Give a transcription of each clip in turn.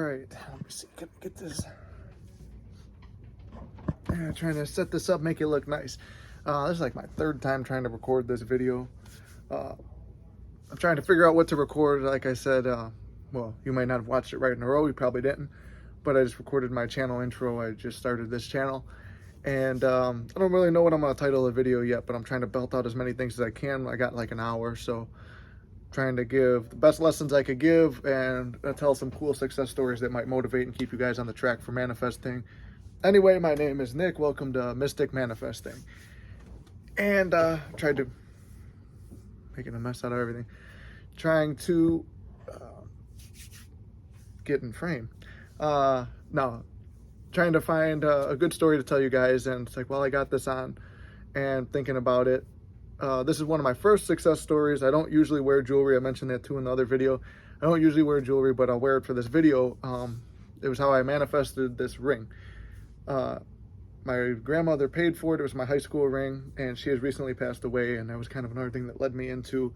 right, let me see, can I get this? Yeah, trying to set this up, make it look nice. This is like my third time trying to record this video. I'm trying to figure out what to record. Like I said, well, you might not have watched it right in a row, you probably didn't, but I just recorded my channel intro. I just started this channel, and I don't really know what I'm going to title the video yet, but I'm trying to belt out as many things as I can. I got like an hour, so trying to give the best lessons I could give and tell some cool success stories that might motivate and keep you guys on the track for manifesting. Anyway, my name is Nick. Welcome to Mystic Manifesting. And tried to making a mess out of everything. Trying to get in frame. No, trying to find a good story to tell you guys, and it's like, well, I got this on, and thinking about it. This is one of my first success stories. I don't usually wear jewelry. I mentioned that too in the other video. I don't usually wear jewelry, but I'll wear it for this video. It was how I manifested this ring. My grandmother paid for it. It was my high school ring, and she has recently passed away, and that was kind of another thing that led me into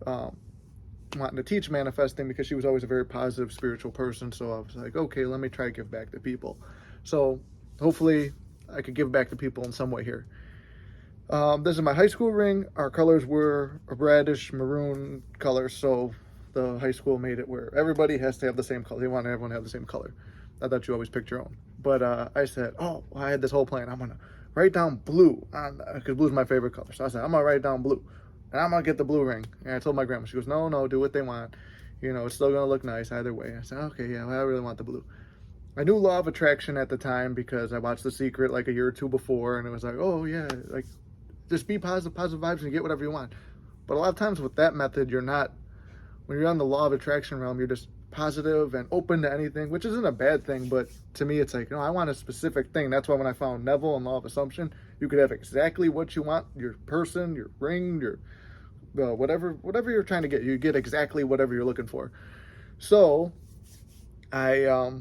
wanting to teach manifesting, because she was always a very positive spiritual person. So I was like, okay, let me try to give back to people. So hopefully I could give back to people in some way here. This is my high school ring. Our colors were a reddish maroon color, so the high school made it where everybody has to have the same color. They want everyone to have the same color. I thought you always picked your own, but I said, oh, I had this whole plan. I'm gonna write down blue because blue's my favorite color. So I said, I'm gonna write down blue, and I'm gonna get the blue ring. And I told my grandma. She goes, no, do what they want. You know, it's still gonna look nice either way. I said, okay, yeah, well, I really want the blue. I knew law of attraction at the time because I watched The Secret like a year or two before, and it was like, oh yeah, like just be positive vibes, and you get whatever you want. But a lot of times with that method, you're not. When you're on the law of attraction realm, you're just positive and open to anything, which isn't a bad thing, but to me it's like, no, I want a specific thing. That's why when I found Neville and law of assumption, you could have exactly what you want, your person, your ring, your whatever you're trying to get, you get exactly whatever you're looking for. So I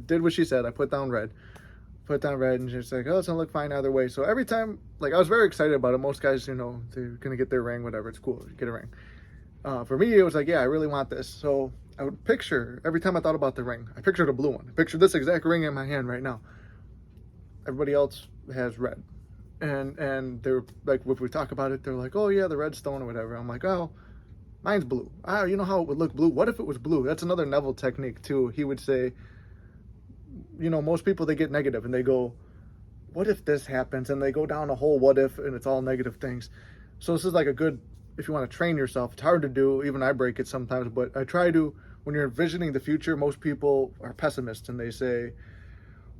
did what she said. I put down red, and she's like, oh, it's gonna look fine either way. So every time, like, I was very excited about it. Most guys, you know, they're gonna get their ring, whatever, it's cool, get a ring. For me, it was like, yeah, I really want this. So I would picture, every time I thought about the ring, I pictured a blue one. I pictured this exact ring in my hand right now. Everybody else has red. And they're like, if we talk about it, they're like, oh yeah, the red stone or whatever. I'm like, oh, mine's blue. Oh, you know how it would look blue? What if it was blue? That's another Neville technique too. He would say, you know, most people, they get negative and they go, what if this happens? And they go down a whole what if, and it's all negative things. So this is like a good, if you want to train yourself. It's hard to do, even I break it sometimes, but I try to. When you're envisioning the future, most people are pessimists and they say,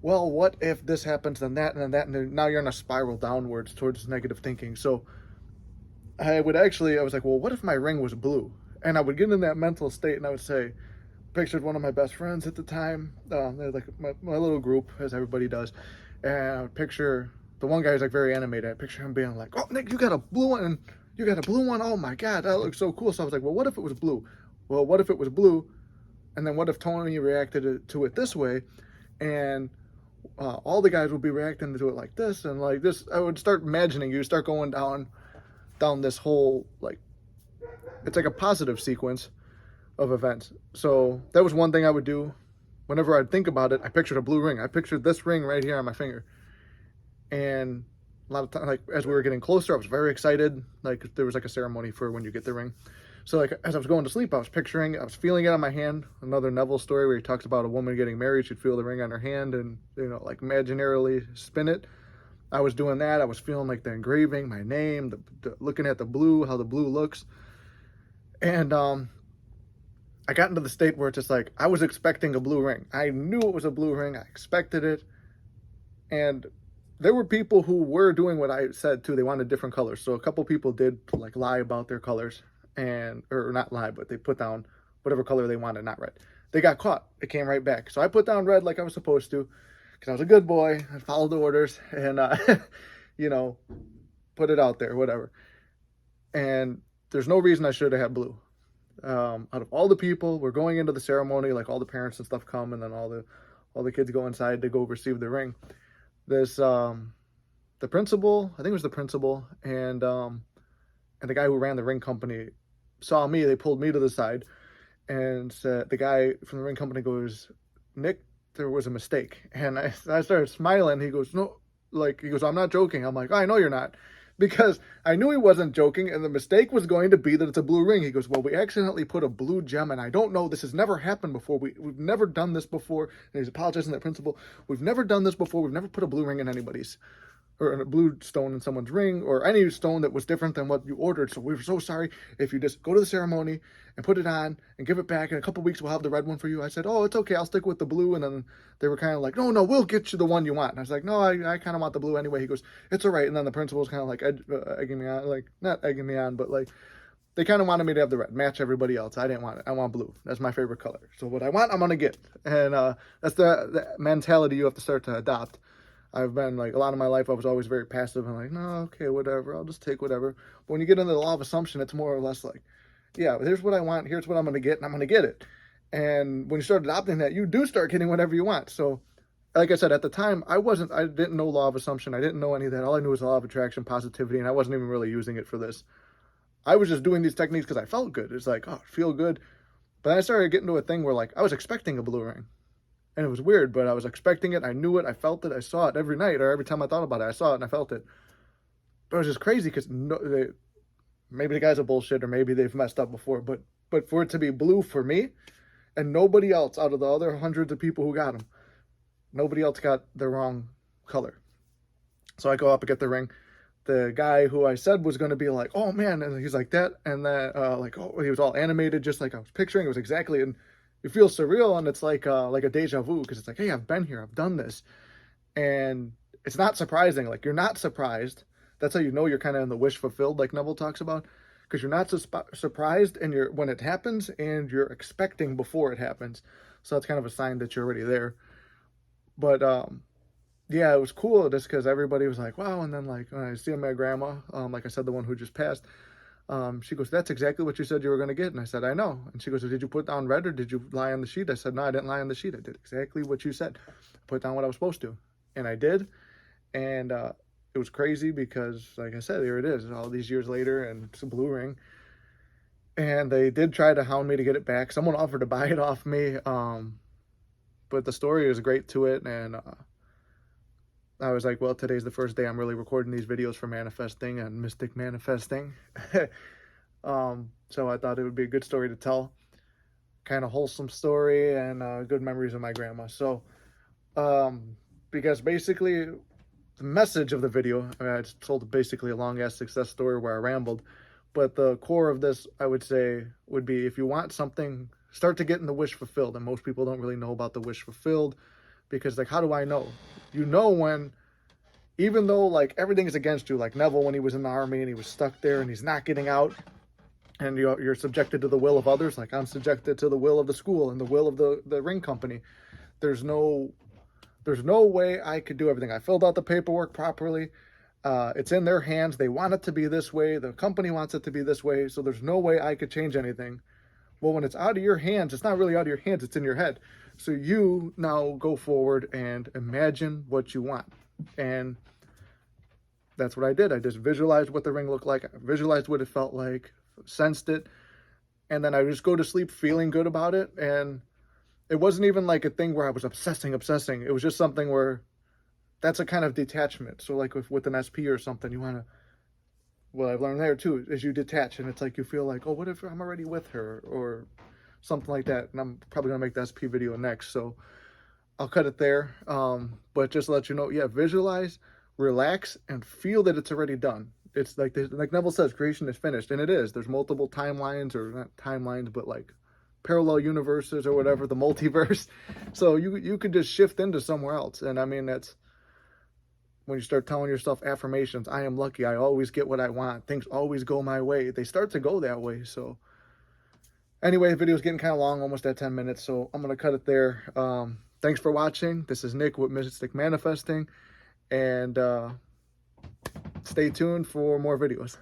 well, what if this happens, then that, and then that, and now you're in a spiral downwards towards negative thinking. So I was like, well, what if my ring was blue? And I would get in that mental state, and I would say, pictured one of my best friends at the time, like my little group, as everybody does, and I would picture the one guy who's like very animated. I picture him being like, oh, Nick, you got a blue one, and you got a blue one? Oh my God, that looks so cool. So I was like, well, what if it was blue? Well, what if it was blue? And then what if Tony reacted to it this way? And all the guys would be reacting to it like this and like this. I would start imagining, you start going down this whole, like, it's like a positive sequence of events. So that was one thing I would do. Whenever I'd think about it, I pictured a blue ring. I pictured this ring right here on my finger. And a lot of times, like, as we were getting closer, I was very excited. Like, there was like a ceremony for when you get the ring. So like, as I was going to sleep, I was feeling it on my hand. Another Neville story where he talks about a woman getting married. She'd feel the ring on her hand and, you know, like imaginarily spin it. I was doing that. I was feeling like the engraving, my name, looking at the blue, how the blue looks. And I got into the state where it's just like, I was expecting a blue ring. I knew it was a blue ring. I expected it. And there were people who were doing what I said too. They wanted different colors. So a couple people did like lie about their colors, or not lie, but they put down whatever color they wanted, not red. They got caught. It came right back. So I put down red like I was supposed to, because I was a good boy. I followed the orders and, you know, put it out there, whatever. And there's no reason I should have had blue. Out of all the people, we're going into the ceremony, like all the parents and stuff come, and then all the kids go inside to go receive the ring. This the principal, I think it was the principal, and the guy who ran the ring company saw me. They pulled me to the side, and the guy from the ring company goes, Nick, there was a mistake. And I started smiling. He goes, no, like, he goes, I'm not joking. I'm like, I know you're not. Because I knew he wasn't joking, and the mistake was going to be that it's a blue ring. He goes, well, we accidentally put a blue gem, and I don't know, this has never happened before. We've never done this before. And he's apologizing to the principal. We've never done this before. We've never put a blue ring in anybody's, or a blue stone in someone's ring, or any stone that was different than what you ordered. So we're so sorry. If you just go to the ceremony and put it on and give it back, in a couple weeks we'll have the red one for you. I said, oh, it's okay, I'll stick with the blue. And then they were kind of like, no, we'll get you the one you want. And I was like, no, I kind of want the blue anyway. He goes, it's all right. And then the principal was kind of like egging me on, like, not egging me on, but like, they kind of wanted me to have the red, match everybody else. I didn't want it. I want blue. That's my favorite color. So what I want, I'm going to get. And that's the mentality you have to start to adopt. I've been, like, a lot of my life, I was always very passive and like, no, okay, whatever, I'll just take whatever. But when you get into the law of assumption, it's more or less like, yeah, here's what I want, here's what I'm going to get, and I'm going to get it. And when you start adopting that, you do start getting whatever you want. So, like I said, at the time, I didn't know law of assumption. I didn't know any of that. All I knew was law of attraction, positivity, and I wasn't even really using it for this. I was just doing these techniques because I felt good. It's like, oh, feel good. But then I started getting to a thing where, like, I was expecting a blue ring. And it was weird, but I was expecting it. I knew it. I felt it. I saw it every night, or every time I thought about it, I saw it and I felt it. But it was just crazy because maybe the guys are bullshit, or maybe they've messed up before. But for it to be blue for me, and nobody else out of the other hundreds of people who got them, nobody else got the wrong color. So I go up and get the ring. The guy who I said was going to be like, oh man, and he's like that, and then like, oh, he was all animated, just like I was picturing. It was exactly, and it feels surreal, and it's like a deja vu, because it's like, hey, I've been here, I've done this, and it's not surprising. Like, you're not surprised. That's how you know you're kind of in the wish fulfilled, like Neville talks about, because you're not surprised, and when it happens, and you're expecting before it happens. So that's kind of a sign that you're already there. But yeah, it was cool just because everybody was like, wow. And then, like, when I see my grandma, like I said, the one who just passed, she goes, that's exactly what you said you were going to get. And I said, I know. And she goes, did you put down red, or did you lie on the sheet? I said, no, I didn't lie on the sheet. I did exactly what you said. I put down what I was supposed to. And I did. And it was crazy because, like I said, here it is all these years later, and it's a blue ring. And they did try to hound me to get it back. Someone offered to buy it off me. But the story was great to it. And I was like, well, today's the first day I'm really recording these videos for manifesting and mystic manifesting. So I thought it would be a good story to tell. Kind of wholesome story, and good memories of my grandma. So, because basically the message of the video, I mean, I just told basically a long-ass success story where I rambled. But the core of this, I would say, would be, if you want something, start to get in the wish fulfilled. And most people don't really know about the wish fulfilled, because, like, how do I know? You know when, even though, like, everything is against you, like Neville when he was in the army and he was stuck there and he's not getting out, and you're subjected to the will of others, like I'm subjected to the will of the school and the will of the ring company. There's no way I could do everything. I filled out the paperwork properly. It's in their hands. They want it to be this way. The company wants it to be this way. So there's no way I could change anything. Well, when it's out of your hands, it's not really out of your hands. It's in your head. So you now go forward and imagine what you want. And that's what I did. I just visualized what the ring looked like. I visualized what it felt like, sensed it. And then I just go to sleep feeling good about it. And it wasn't even like a thing where I was obsessing. It was just something where that's a kind of detachment. So like with an SP or something, you want to, what I've learned there too, is you detach, and it's like you feel like, oh, what if I'm already with her, or something like that. And I'm probably going to make the SP video next, so I'll cut it there. But just to let you know, yeah, visualize, relax, and feel that it's already done. It's like Neville says, creation is finished, and it is. There's multiple timelines, or not timelines, but like parallel universes or whatever, the multiverse. So you could just shift into somewhere else. And I mean, that's when you start telling yourself affirmations. I am lucky. I always get what I want. Things always go my way. They start to go that way. So anyway, the video's getting kind of long, almost at 10 minutes. So I'm going to cut it there. Thanks for watching. This is Nick with Mystic Manifesting. And stay tuned for more videos.